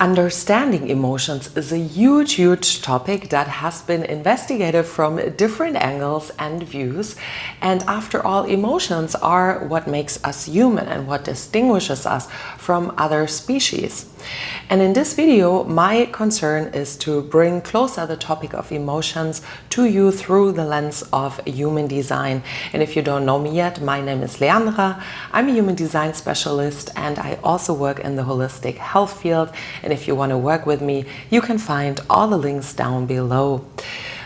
Understanding emotions is a huge topic that has been investigated from different angles and views. And after all, emotions are what makes us human and what distinguishes us from other species. And in this video, my concern is to bring closer the topic of emotions to you through the lens of human design. And if you don't know me yet, my name is Leandra. I'm a human design specialist and I also work in the holistic health field. And if you want to work with me, you can find all the links down below.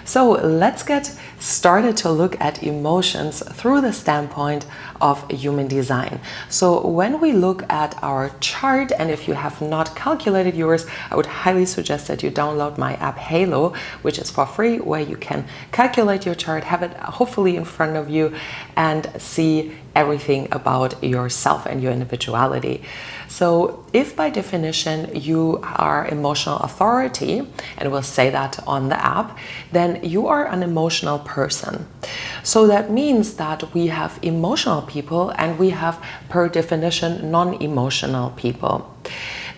So let's get started to look at emotions through the standpoint of human design. So when we look at our chart, and if you have not calculated yours, I would highly suggest that you download my app Halo, which is for free, where you can calculate your chart, have it hopefully in front of you, and see everything about yourself and your individuality. So if by definition you are emotional authority, and we'll say that on the app, then you are an emotional person. So that means that we have emotional people and we have, per definition, non-emotional people.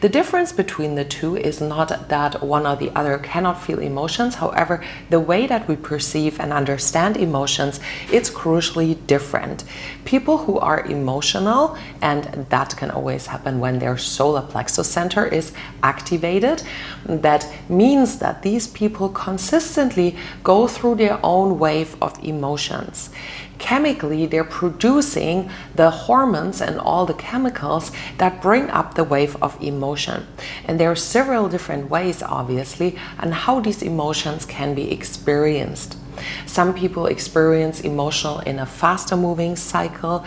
The difference between the two is not that one or the other cannot feel emotions. However, the way that we perceive and understand emotions, it's crucially different. People who are emotional, and that can always happen when their solar plexus center is activated, that means that these people consistently go through their own wave of emotions. Chemically, they're producing the hormones and all the chemicals that bring up the wave of emotion. And there are several different ways, obviously, on how these emotions can be experienced. Some people experience emotional in a faster moving cycle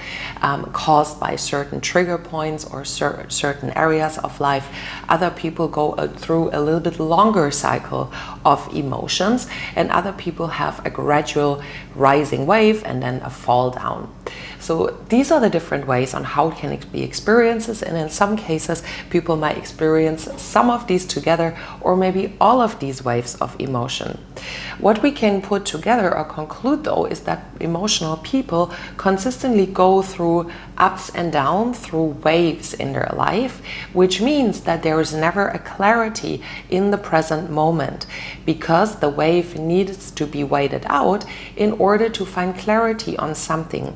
caused by certain trigger points or certain areas of life. Other people go through a little bit longer cycle of emotions, and other people have a gradual rising wave and then a fall down. So these are the different ways on how it can be experiences, and in some cases people might experience some of these together or maybe all of these waves of emotion. What we can put together or conclude though is that emotional people consistently go through ups and downs, through waves in their life, which means that there is never a clarity in the present moment, because the wave needs to be weighted out in order to find clarity on something.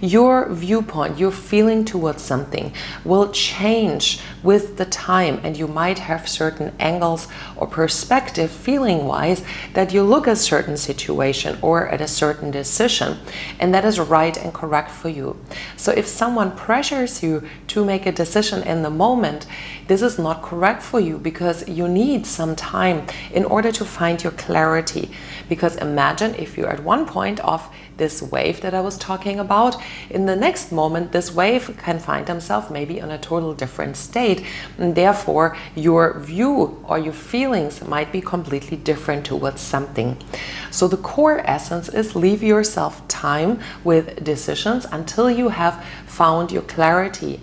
Your viewpoint, your feeling towards something will change with the time, and you might have certain angles or perspective feeling wise that you look at a certain situation or at a certain decision, and that is right and correct for you. So if someone pressures you to make a decision in the moment, this is not correct for you, because you need some time in order to find your clarity. Because imagine if you're at one point of this wave that I was talking about, in the next moment this wave can find himself maybe in a total different state, and therefore your view or your feelings might be completely different towards something. So the core essence is leave yourself time with decisions until you have found your clarity.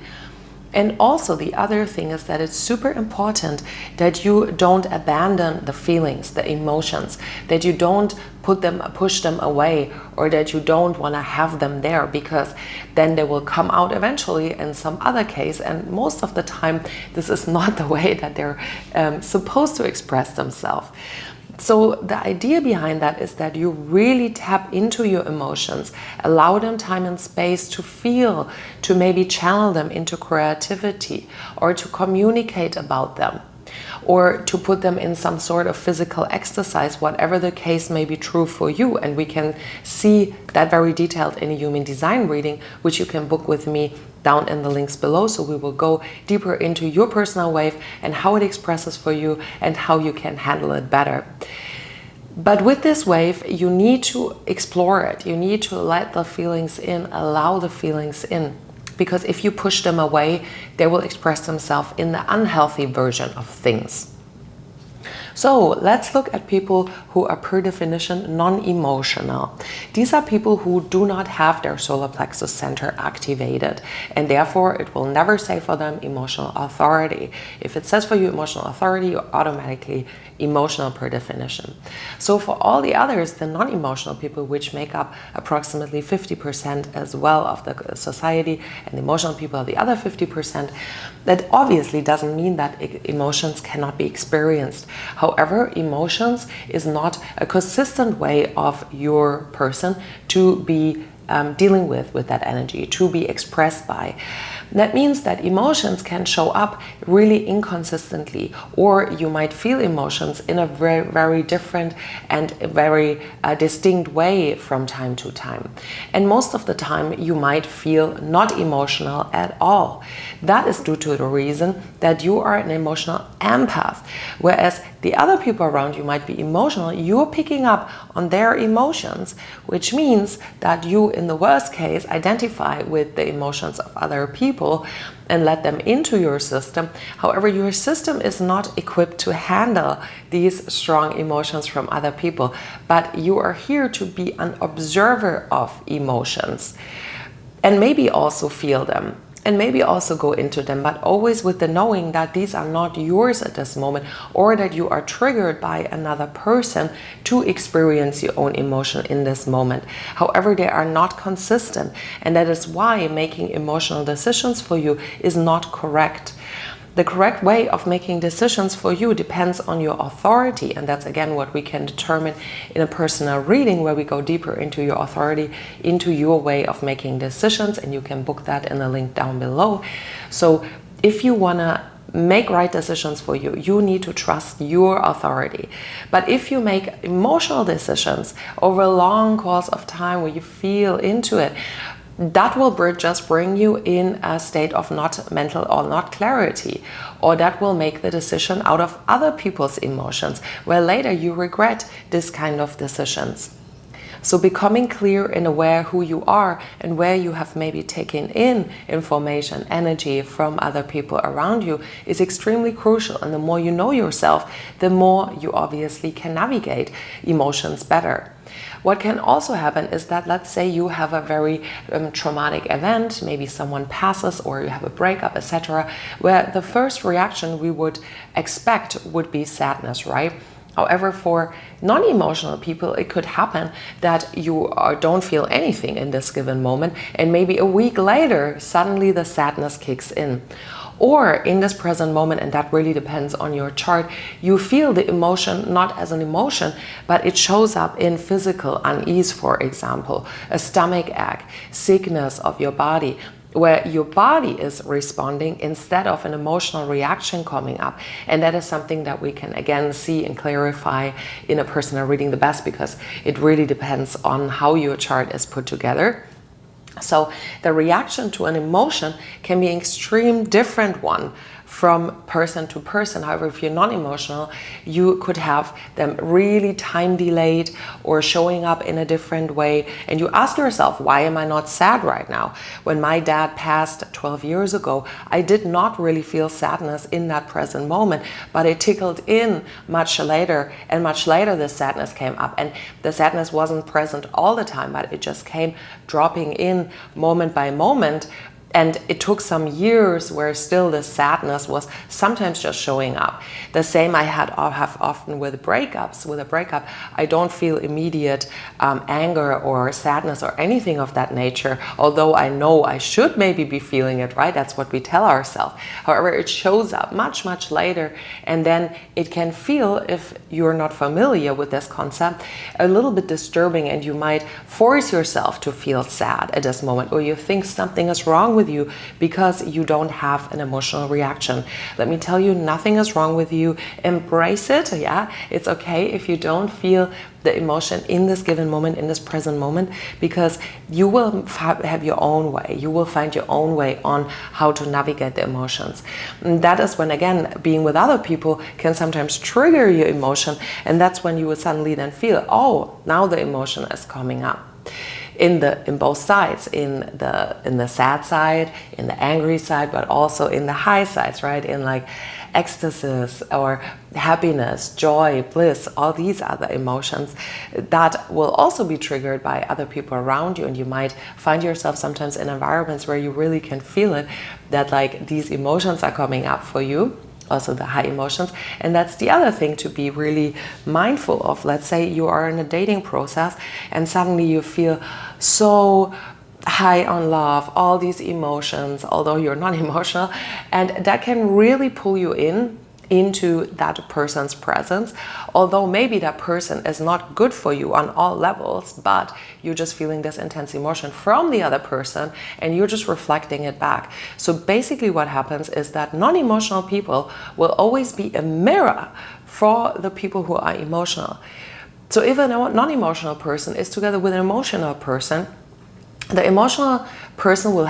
And also the other thing is that it's super important that you don't abandon the feelings, the emotions, that you don't push them away, or that you don't want to have them there, because then they will come out eventually in some other case. And most of the time, this is not the way that they're supposed to express themselves. So the idea behind that is that you really tap into your emotions, allow them time and space to feel, to maybe channel them into creativity, or to communicate about them, or to put them in some sort of physical exercise, whatever the case may be true for you. And we can see that very detailed in a human design reading, which you can book with me down in the links below. So we will go deeper into your personal wave and how it expresses for you and how you can handle it better. But with this wave, you need to explore it. You need to let the feelings in, allow the feelings in. Because if you push them away, they will express themselves in the unhealthy version of things. So let's look at people who are per definition non-emotional. These are people who do not have their solar plexus center activated, and therefore it will never say for them emotional authority. If it says for you emotional authority, you're automatically emotional per definition. So for all the others, the non-emotional people, which make up approximately 50% as well of the society, and the emotional people are the other 50%, that obviously doesn't mean that emotions cannot be experienced. However, emotions is not a consistent way of your person to be dealing with that energy, to be expressed by. That means that emotions can show up really inconsistently, or you might feel emotions in a very, very different and very distinct way from time to time. And most of the time you might feel not emotional at all. That is due to the reason that you are an emotional empath, whereas the other people around you might be emotional. You're picking up on their emotions, which means that you, in the worst case, identify with the emotions of other people and let them into your system. However, your system is not equipped to handle these strong emotions from other people, but you are here to be an observer of emotions and maybe also feel them. And maybe also go into them, but always with the knowing that these are not yours at this moment, or that you are triggered by another person to experience your own emotion in this moment. However, they are not consistent, and that is why making emotional decisions for you is not correct. The correct way of making decisions for you depends on your authority, and that's again what we can determine in a personal reading, where we go deeper into your authority, into your way of making decisions, and you can book that in the link down below. So if you want to make right decisions for you, you need to trust your authority. But if you make emotional decisions over a long course of time where you feel into it, that will just bring you in a state of not mental or not clarity, or that will make the decision out of other people's emotions, where later you regret this kind of decisions. So becoming clear and aware who you are and where you have maybe taken in information, energy from other people around you is extremely crucial. And the more you know yourself, the more you obviously can navigate emotions better. What can also happen is that, let's say you have a very traumatic event, maybe someone passes or you have a breakup, etc., where the first reaction we would expect would be sadness, right? However, for non-emotional people, it could happen that you don't feel anything in this given moment, and maybe a week later, suddenly the sadness kicks in. Or in this present moment, and that really depends on your chart, you feel the emotion not as an emotion, but it shows up in physical unease, for example, a stomach ache, sickness of your body, where your body is responding instead of an emotional reaction coming up. And that is something that we can again see and clarify in a personal reading the best, because it really depends on how your chart is put together. So the reaction to an emotion can be an extreme different one from person to person. However, if you're non-emotional, you could have them really time delayed or showing up in a different way. And you ask yourself, why am I not sad right now? When my dad passed 12 years ago, I did not really feel sadness in that present moment, but it tickled in much later, and much later the sadness came up. And the sadness wasn't present all the time, but it just came dropping in moment by moment. And it took some years where still the sadness was sometimes just showing up. The same I have often with breakups. With a breakup, I don't feel immediate anger or sadness or anything of that nature, although I know I should maybe be feeling it, right? That's what we tell ourselves. However, it shows up much, much later, and then it can feel, if you're not familiar with this concept, a little bit disturbing, and you might force yourself to feel sad at this moment, or you think something is wrong with you because you don't have an emotional reaction. Let me tell you, nothing is wrong with you. Embrace it. Yeah, it's okay if you don't feel the emotion in this given moment, in this present moment, because you will have your own way. You will find your own way on how to navigate the emotions. And that is when, again, being with other people can sometimes trigger your emotion, and that's when you will suddenly then feel, oh, now the emotion is coming up. In both sides, in the sad side, in the angry side, but also in the high sides, right? In like ecstasies or happiness, joy, bliss, all these other emotions that will also be triggered by other people around you. And you might find yourself sometimes in environments where you really can feel it, that like these emotions are coming up for you, also the high emotions. And that's the other thing to be really mindful of. Let's say you are in a dating process and suddenly you feel so high on love, all these emotions, although you're not emotional, and that can really pull you into that person's presence, although maybe that person is not good for you on all levels, but you're just feeling this intense emotion from the other person and you're just reflecting it back. So basically what happens is that non-emotional people will always be a mirror for the people who are emotional. So if a non-emotional person is together with an emotional person, the emotional person will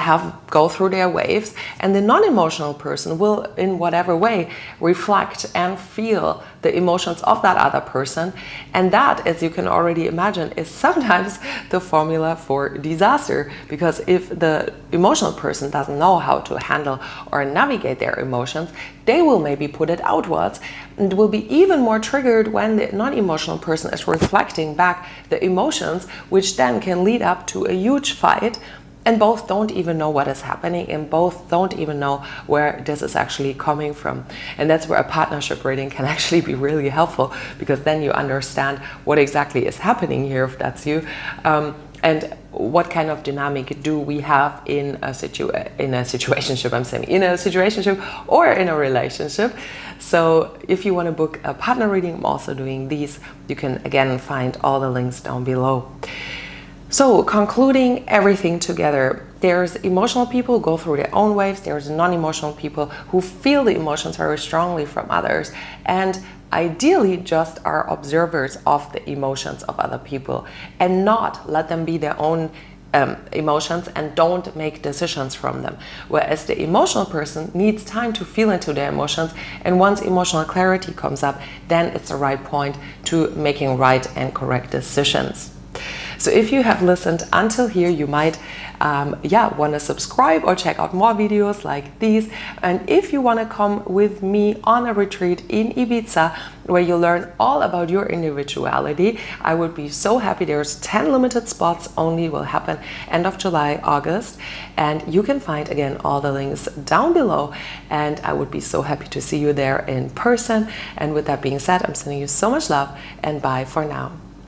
go through their waves, and the non-emotional person will, in whatever way, reflect and feel the emotions of that other person. And that, as you can already imagine, is sometimes the formula for disaster, because if the emotional person doesn't know how to handle or navigate their emotions, they will maybe put it outwards and will be even more triggered when the non-emotional person is reflecting back the emotions, which then can lead up to a huge fight. And both don't even know what is happening, and both don't even know where this is actually coming from. And that's where a partnership reading can actually be really helpful, because then you understand what exactly is happening here, if that's you, and what kind of dynamic do we have in a situationship, I'm saying, in a situationship or in a relationship. So if you want to book a partner reading, I'm also doing these. You can again find all the links down below. So concluding everything together, there's emotional people who go through their own waves, there's non-emotional people who feel the emotions very strongly from others, and ideally just are observers of the emotions of other people and not let them be their own emotions and don't make decisions from them. Whereas the emotional person needs time to feel into their emotions, and once emotional clarity comes up, then it's the right point to making right and correct decisions. So if you have listened until here, you might want to subscribe or check out more videos like these. And if you want to come with me on a retreat in Ibiza, where you learn all about your individuality, I would be so happy. There's 10 limited spots only, will happen end of July, August. And you can find, again, all the links down below. And I would be so happy to see you there in person. And with that being said, I'm sending you so much love, and bye for now.